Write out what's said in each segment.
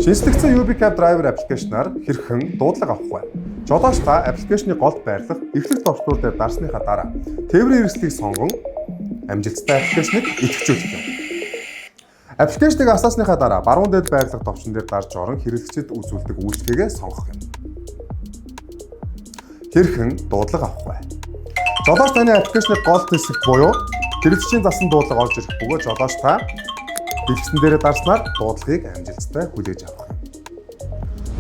Шинжлэхдсэн UbiCab Driver аппликейшнаар хэрхэн дуудлага авах вэ? Жолооч та аппликейшны голд байрлах эхлэх товчдуур дээр дарсныхаа дараа тээврийн эрсдлийг сонгон амжилттай аппликейшнийг идэвхжүүлэх юм. Аппликейшнийг асаасныхаа дараа баруун дээд байрлах товчон дээр дарж орон хэрэглэгчид үзүүлдэг үйлчлэгээ сонгох юм. Хэрхэн дуудлага авах вэ? Жолооч таны аппликейшны голд хэсэг буюу хэрэглэгчийн засан дуудлага олж ирэх бөгөөд жолооч та дэлгэцэн дээрээ дарснаар дуудлагыг амжилттай хүлээж авах юм.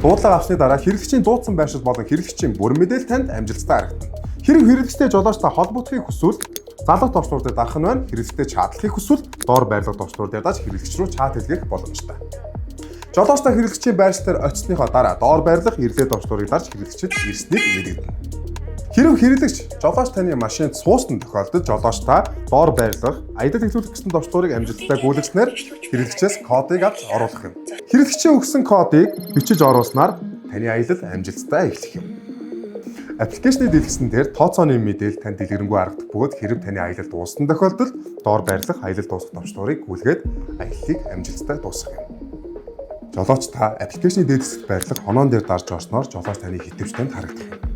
Дуудлага авсны дараа хэрэглэгчийн дуудсан байршил болон хэрэглэгчийн бүрэн мэдээлэл танд амжилттай харагдана. Хэрэг хэрэглэгчтэй жолооч та холбогдохыг хүсвэл залгах товчдуур дээр дарах нь байна. Хэрэглэгчтэй чатлахыг хүсвэл доор байрлах товчдуур дээр дааж хэрэглэгч рүү чат хэлгэх боломжтой. Жолооч та хэрэглэгчийн байршил дээр очисныхоо дараа доор байрлах ирлээ товчдуурыг дарж хэрэглэгчид ирснийг мэдэгдэнэ. Хэрэг хэрэглэгч жолооч таны машинд суусан тохиолдолд жолооч та доор байрлах аялал эхлүүлэх гэсэн товчдуурыг амжилттай гүйцэтгснээр хэрэглэгчээс кодыг авч оруулах юм. Хэрэглэгчийн өгсөн кодыг бичиж оруулснаар таны аялал амжилттай эхлэх юм. Аппликейшны дэлгэцэн дээр тооцооны мэдээлэл танд дэлгэрэнгүй харагдах бөгөөд хэрэв таны аялал дууссан тохиолдолд доор байрлах аялал дуусгах товчдуурыг гүйлгээд аяллыг амжилттай дуусгах юм. Жолооч та аппликейшны дээдсэд байрлах хоноон дээр дарж орсноор жолооч таны хитвчтэнд харагдах юм.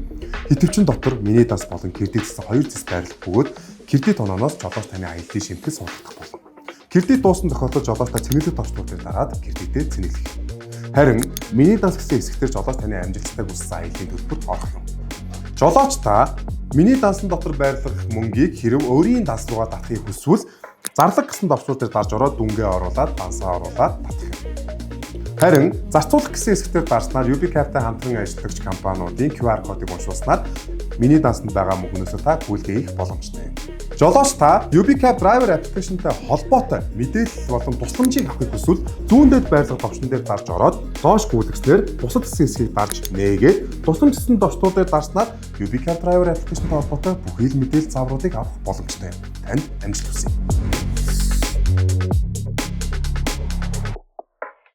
Хитвчин дотор миний данс болон кредит гэсэн хоёр зэс байрлах бөгөөд кредит онооноос жолооч таны аяллыг шимтгэл суулгах болно. Кредит дууссан тохиолдолд жолооч та цэнэглэх товчдуудыг дараад кредитээ цэнэглэх юм. Харин миний данс гэсэн хэсэгтэр жолооч таны амжилттай гүйцсэн аяллын төлбөрт орох юм. Жолооч та миний дансан дотор байрлах мөнгийг хэрэв өөрийн данс руугаа татахыг хүсвэл зарлаг гэсэн товчдууд дээр дарж ороод дүнгээ оруулаад дансаа оруулаад татах юм. Харин зарцуулах гэсэн хэсэгтэр дарснаар UbiCab-тай хамтран ажиллагч компаниудын QR кодыг уншуулснаар миний дансанд байгаа мөнгнөөсөө та гүйлгээ хийх боломжтой юм. Жолооч та UbiCab Driver аппликейшнтэй холбоотой мэдээлэл болон тусламжийг авахыг хүсвэл зүүн дээд байрлах товчон дээр дарж ороод доош гүйлгэснээр бусад хэсгийг дарж нээгээд тусламжсан товчдууд дээр дарснаар UbiCab Driver аппликейшнтэй холбоотой бүхий л мэдээлэл заавруудыг авах боломжтой юм. Танд амжилт хүсье.